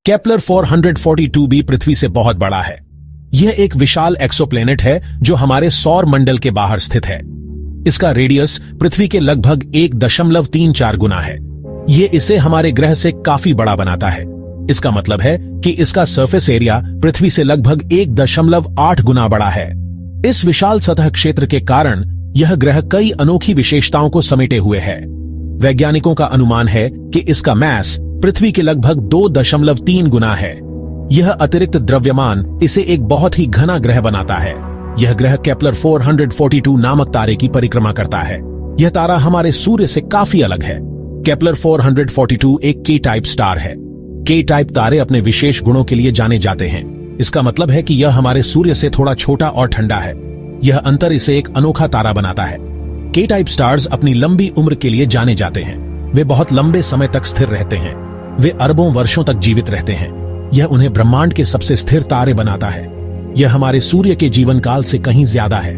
Kepler 442b पृथ्वी से बहुत बड़ा है। यह एक विशाल एक्सोप्लैनेट है जो हमारे सौर मंडल के बाहर स्थित है। इसका रेडियस पृथ्वी के लगभग 1.34 गुना है। यह इसे हमारे ग्रह से काफी बड़ा बनाता है। इसका मतलब है कि इसका सरफेस एरिया पृथ्वी से लगभग 1.8 गुना बड़ा है। इस विशाल सतह क्षेत्र के कारण यह ग्रह कई अनोखी विशेषताओं को समेटे हुए है। वैज्ञानिकों का अनुमान है कि इसका मास पृथ्वी के लगभग 2.3 गुना है। यह अतिरिक्त द्रव्यमान इसे एक बहुत ही घना ग्रह बनाता है। यह ग्रह केपलर 442 नामक तारे की परिक्रमा करता है। यह तारा हमारे सूर्य से काफी अलग है। केपलर 442 एक के टाइप स्टार है। के टाइप तारे अपने विशेष गुणों के लिए जाने जाते हैं। इसका मतलब है कि यह हमारे सूर्य से थोड़ा छोटा और ठंडा है। यह अंतर इसे एक अनोखा तारा बनाता है। के टाइप स्टार्स अपनी लंबी उम्र के लिए जाने जाते हैं। वे बहुत लंबे समय तक स्थिर रहते हैं। वे अरबों वर्षों तक जीवित रहते हैं। यह उन्हें ब्रह्मांड के सबसे स्थिर तारे बनाता है। यह हमारे सूर्य के जीवन काल से कहीं ज्यादा है।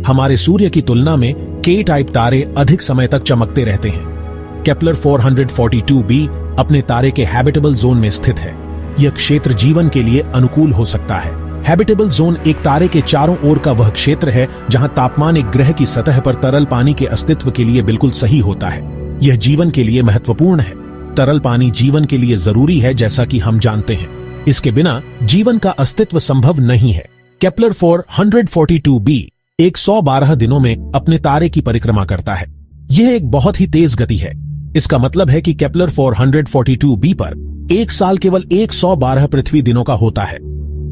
हमारे सूर्य की तुलना में के टाइप तारे अधिक समय तक चमकते रहते हैं। केपलर 442b अपने तारे के हैबिटेबल जोन में स्थित है। यह क्षेत्र जीवन के लिए अनुकूल हो सकता है। हैबिटेबल जोन एक तारे के चारों ओर का वह क्षेत्र है जहां तापमान एक ग्रह की सतह पर तरल पानी के अस्तित्व के लिए बिल्कुल सही होता है। यह जीवन के लिए महत्वपूर्ण है। तरल पानी जीवन के लिए जरूरी है, जैसा कि हम जानते हैं। इसके बिना जीवन का अस्तित्व संभव नहीं है। केपलर 442b 112 दिनों में अपने तारे की परिक्रमा करता है। यह एक बहुत ही तेज गति है। इसका मतलब है कि केपलर 442b पर एक साल केवल 112 पृथ्वी दिनों का होता है।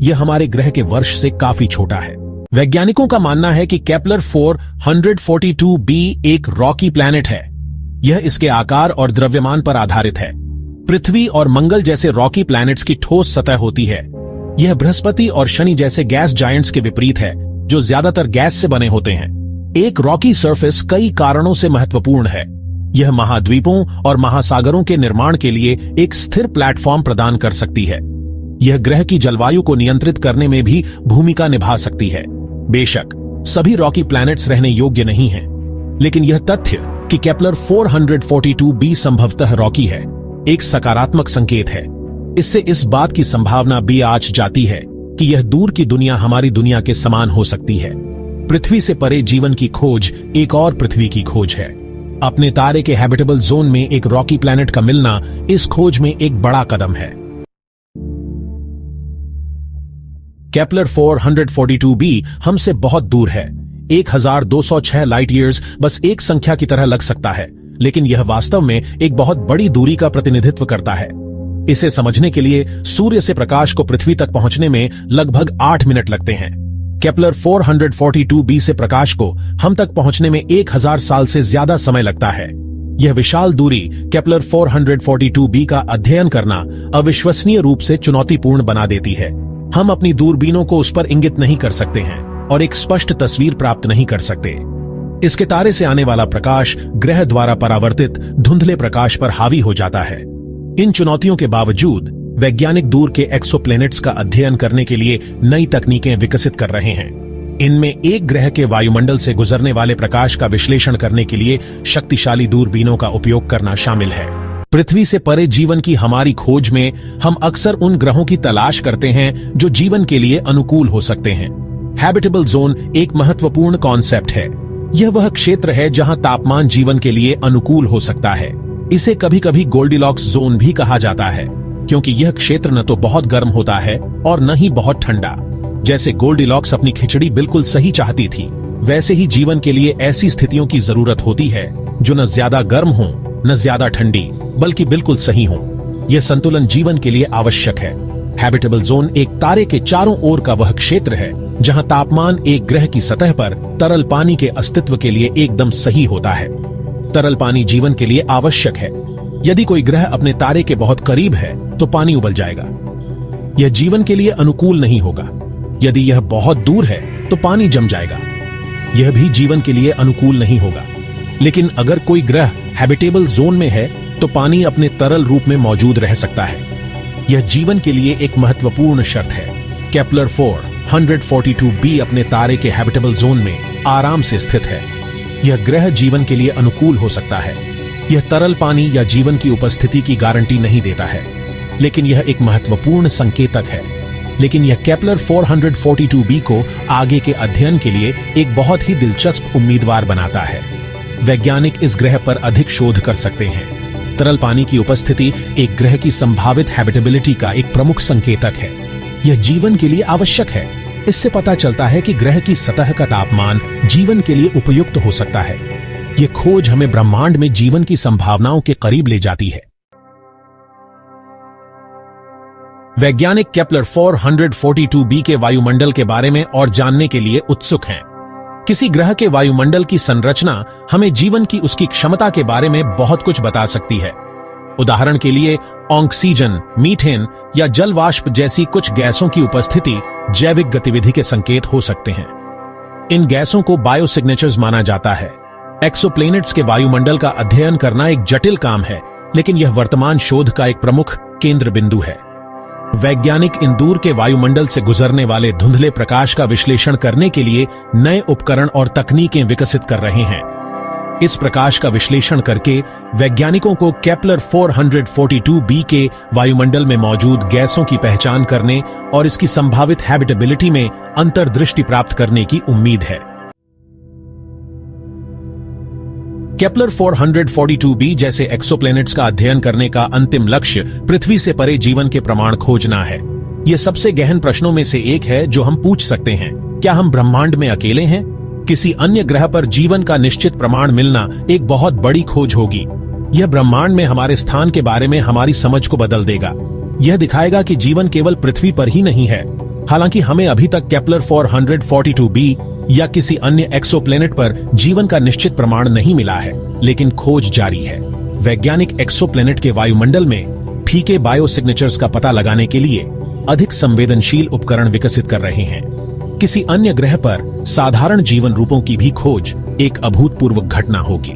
यह हमारे ग्रह के वर्ष से काफी छोटा है। वैज्ञानिकों का मानना है कि केपलर 442b एक रॉकी प्लैनेट है। यह इसके आकार और द्रव्यमान पर आधारित है। पृथ्वी और मंगल जैसे रॉकी प्लैनेट्स की ठोस सतह होती है। यह बृहस्पति और शनि जैसे गैस जायंट्स के विपरीत है, जो ज्यादातर गैस से बने होते हैं। एक रॉकी सरफेस कई कारणों से महत्वपूर्ण है। यह महाद्वीपों और महासागरों के निर्माण के लिए एक स्थिर प्लेटफॉर्म प्रदान कर सकती है। यह ग्रह की जलवायु को नियंत्रित करने में भी भूमिका निभा सकती है। बेशक सभी रॉकी प्लैनेट्स रहने योग्य नहीं हैं, लेकिन यह तथ्य कि केपलर 442b संभवतः रॉकी है एक सकारात्मक संकेत है। इससे इस बात की संभावना भी आज जाती है कि यह दूर की दुनिया हमारी दुनिया के समान हो सकती है। पृथ्वी से परे जीवन की खोज एक और पृथ्वी की खोज है। अपने तारे के हैबिटेबल जोन में एक रॉकी प्लैनेट का मिलना इस खोज में एक बड़ा कदम है। केपलर 442b हमसे बहुत दूर है। 1206 लाइट ईयर्स बस एक संख्या की तरह लग सकता है, लेकिन यह वास्तव में एक बहुत बड़ी दूरी का प्रतिनिधित्व करता है। इसे समझने के लिए सूर्य से प्रकाश को पृथ्वी तक पहुंचने में लगभग 8 मिनट लगते हैं। केपलर 442b से प्रकाश को हम तक पहुंचने में 1000 साल से ज्यादा समय लगता है। यह विशाल दूरी केपलर 442b का अध्ययन करना अविश्वसनीय रूप से चुनौतीपूर्ण बना देती है। हम अपनी दूरबीनों को उस पर इंगित नहीं कर सकते हैं और एक स्पष्ट तस्वीर प्राप्त नहीं कर सकते। इसके तारे से आने वाला प्रकाश ग्रह द्वारा परावर्तित धुंधले प्रकाश पर हावी हो जाता है। इन चुनौतियों के बावजूद वैज्ञानिक दूर के एक्सोप्लैनेट्स का अध्ययन करने के लिए नई तकनीकें विकसित कर रहे हैं। इनमें एक ग्रह के वायुमंडल से गुजरने वाले प्रकाश का विश्लेषण करने के लिए शक्तिशाली दूरबीनों का उपयोग करना शामिल है। पृथ्वी से परे जीवन की हमारी खोज में हम अक्सर उन ग्रहों की तलाश करते हैं जो जीवन के लिए अनुकूल हो सकते हैं। हैबिटेबल जोन एक महत्वपूर्ण कॉन्सेप्ट है। यह वह क्षेत्र है जहां तापमान जीवन के लिए अनुकूल हो सकता है। इसे कभी कभी गोल्डीलॉक्स जोन भी कहा जाता है, क्योंकि यह क्षेत्र न तो बहुत गर्म होता है और न ही बहुत ठंडा। जैसे गोल्डीलॉक्स अपनी खिचड़ी बिल्कुल सही चाहती थी, वैसे ही जीवन के लिए ऐसी स्थितियों की जरूरत होती है जो न ज्यादा गर्म हो न ज्यादा ठंडी, बल्कि बिल्कुल सही हो। यह संतुलन जीवन के लिए आवश्यक है। हैबिटेबल जोन एक तारे के चारों ओर का वह क्षेत्र है जहां तापमान एक ग्रह की सतह पर तरल पानी के अस्तित्व के लिए एकदम सही होता है। तरल पानी जीवन के लिए आवश्यक है। यदि कोई ग्रह अपने तारे के बहुत करीब है तो पानी उबल जाएगा। यह जीवन के लिए अनुकूल नहीं होगा। यदि यह बहुत दूर है तो पानी जम जाएगा। यह भी जीवन के लिए अनुकूल नहीं होगा। लेकिन अगर कोई ग्रह हैबिटेबल जोन में है तो पानी अपने तरल रूप में मौजूद रह सकता है। यह जीवन के लिए एक महत्वपूर्ण शर्त है। केपलर 442b अपने तारे के हैबिटेबल जोन में आराम से स्थित है। यह ग्रह जीवन के लिए अनुकूल हो सकता है। यह तरल पानी या जीवन की उपस्थिति की गारंटी नहीं देता है। लेकिन यह एक महत्वपूर्ण संकेतक है। लेकिन यह केपलर 442b को आगे के अध्ययन के लिए एक बहुत ही दिलचस्प उम्मीदवार बनाता है। वैज्ञानिक इस ग्रह पर अधिक शोध कर सकते हैं। तरल पानी की उपस्थिति एक ग्रह की संभावित हैबिटेबिलिटी का एक प्रमुख संकेतक है। यह जीवन के लिए आवश्यक है। इससे पता चलता है कि ग्रह की सतह का तापमान जीवन के लिए उपयुक्त हो सकता है। यह खोज हमें ब्रह्मांड में जीवन की संभावनाओं के करीब ले जाती है। वैज्ञानिक केपलर 442b के वायुमंडल के बारे में और जानने के लिए उत्सुक हैं। किसी ग्रह के वायुमंडल की संरचना हमें जीवन की उसकी क्षमता के बारे में बहुत कुछ बता सकती है। उदाहरण के लिए ऑक्सीजन, मीथेन या जल वाष्प जैसी कुछ गैसों की उपस्थिति जैविक गतिविधि के संकेत हो सकते हैं। इन गैसों को बायोसिग्नेचर्स माना जाता है। एक्सोप्लैनेट्स के वायुमंडल का अध्ययन करना एक जटिल काम है, लेकिन यह वर्तमान शोध का एक प्रमुख केंद्र बिंदु है। वैज्ञानिक इन दूर के वायुमंडल से गुजरने वाले धुंधले प्रकाश का विश्लेषण करने के लिए नए उपकरण और तकनीकें विकसित कर रहे हैं। इस प्रकाश का विश्लेषण करके वैज्ञानिकों को केपलर 442b के वायुमंडल में मौजूद गैसों की पहचान करने और इसकी संभावित हैबिटेबिलिटी में अंतर्दृष्टि प्राप्त करने की उम्मीद है। केपलर 442b जैसे एक्सोप्लैनेट्स का अध्ययन करने का अंतिम लक्ष्य पृथ्वी से परे जीवन के प्रमाण खोजना है। यह सबसे गहन प्रश्नों में से एक है जो हम पूछ सकते हैं। क्या हम ब्रह्मांड में अकेले हैं? किसी अन्य ग्रह पर जीवन का निश्चित प्रमाण मिलना एक बहुत बड़ी खोज होगी। यह ब्रह्मांड में हमारे स्थान के बारे में हमारी समझ को बदल देगा। यह दिखाएगा कि जीवन केवल पृथ्वी पर ही नहीं है। हालांकि हमें अभी तक केपलर 442b या किसी अन्य एक्सोप्लैनेट पर जीवन का निश्चित प्रमाण नहीं मिला है, लेकिन खोज जारी है। वैज्ञानिक एक्सोप्लैनेट के वायुमंडल में फीके बायोसिग्नेचर्स का पता लगाने के लिए अधिक संवेदनशील उपकरण विकसित कर रहे हैं। किसी अन्य ग्रह पर साधारण जीवन रूपों की भी खोज एक अभूतपूर्व घटना होगी।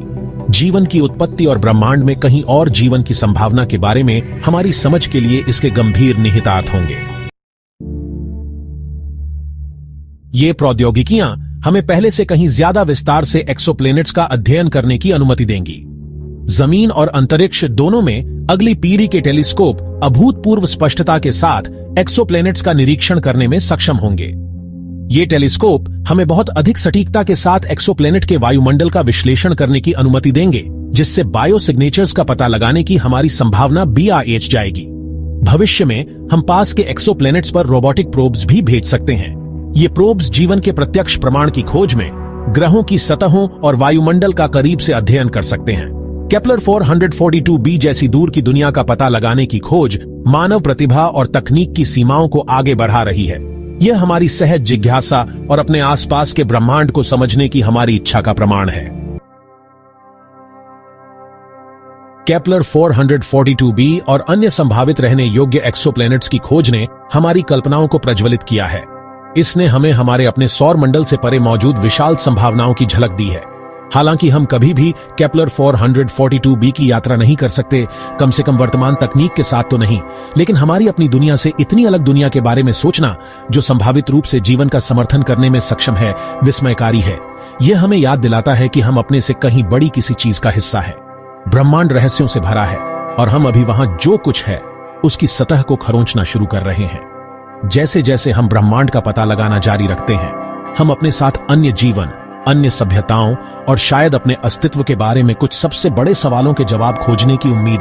जीवन की उत्पत्ति और ब्रह्मांड में कहीं और जीवन की संभावना के बारे में हमारी समझ के लिए इसके गंभीर निहितार्थ होंगे। ये प्रौद्योगिकियां हमें पहले से कहीं ज्यादा विस्तार से एक्सोप्लैनेट्स का अध्ययन करने की अनुमति देंगी। जमीन और अंतरिक्ष दोनों में अगली पीढ़ी के टेलीस्कोप अभूतपूर्व स्पष्टता के साथ एक्सोप्लैनेट्स का निरीक्षण करने में सक्षम होंगे। ये टेलीस्कोप हमें बहुत अधिक सटीकता के साथ एक्सोप्लैनेट के वायुमंडल का विश्लेषण करने की अनुमति देंगे, जिससे बायोसिग्नेचर्स का पता लगाने की हमारी संभावना बढ़ जाएगी। भविष्य में हम पास के एक्सोप्लैनेट्स पर रोबोटिक प्रोब्स भी भेज सकते हैं। ये प्रोब्स जीवन के प्रत्यक्ष प्रमाण की खोज में ग्रहों की सतहों और वायुमंडल का करीब से अध्ययन कर सकते हैं। केपलर 442b जैसी दूर की दुनिया का पता लगाने की खोज मानव प्रतिभा और तकनीक की सीमाओं को आगे बढ़ा रही है। यह हमारी सहज जिज्ञासा और अपने आसपास के ब्रह्मांड को समझने की हमारी इच्छा का प्रमाण है। केपलर 442b और अन्य संभावित रहने योग्य एक्सोप्लैनेट्स की खोज ने हमारी कल्पनाओं को प्रज्वलित किया है। इसने हमें हमारे अपने सौर मंडल से परे मौजूद विशाल संभावनाओं की झलक दी है। हालांकि हम कभी भी केपलर 442b की यात्रा नहीं कर सकते, कम से कम वर्तमान तकनीक के साथ तो नहीं, लेकिन हमारी अपनी दुनिया से इतनी अलग दुनिया के बारे में सोचना जो संभावित रूप से जीवन का समर्थन करने में सक्षम है, विस्मयकारी है। यह हमें याद दिलाता है कि हम अपने से कहीं बड़ी किसी चीज का हिस्सा है। ब्रह्मांड रहस्यों से भरा है और हम अभी वहां जो कुछ है उसकी सतह को खरोंचना शुरू कर रहे हैं। जैसे जैसे हम ब्रह्मांड का पता लगाना जारी रखते हैं, हम अपने साथ अन्य जीवन, अन्य सभ्यताओं और शायद अपने अस्तित्व के बारे में कुछ सबसे बड़े सवालों के जवाब खोजने की उम्मीद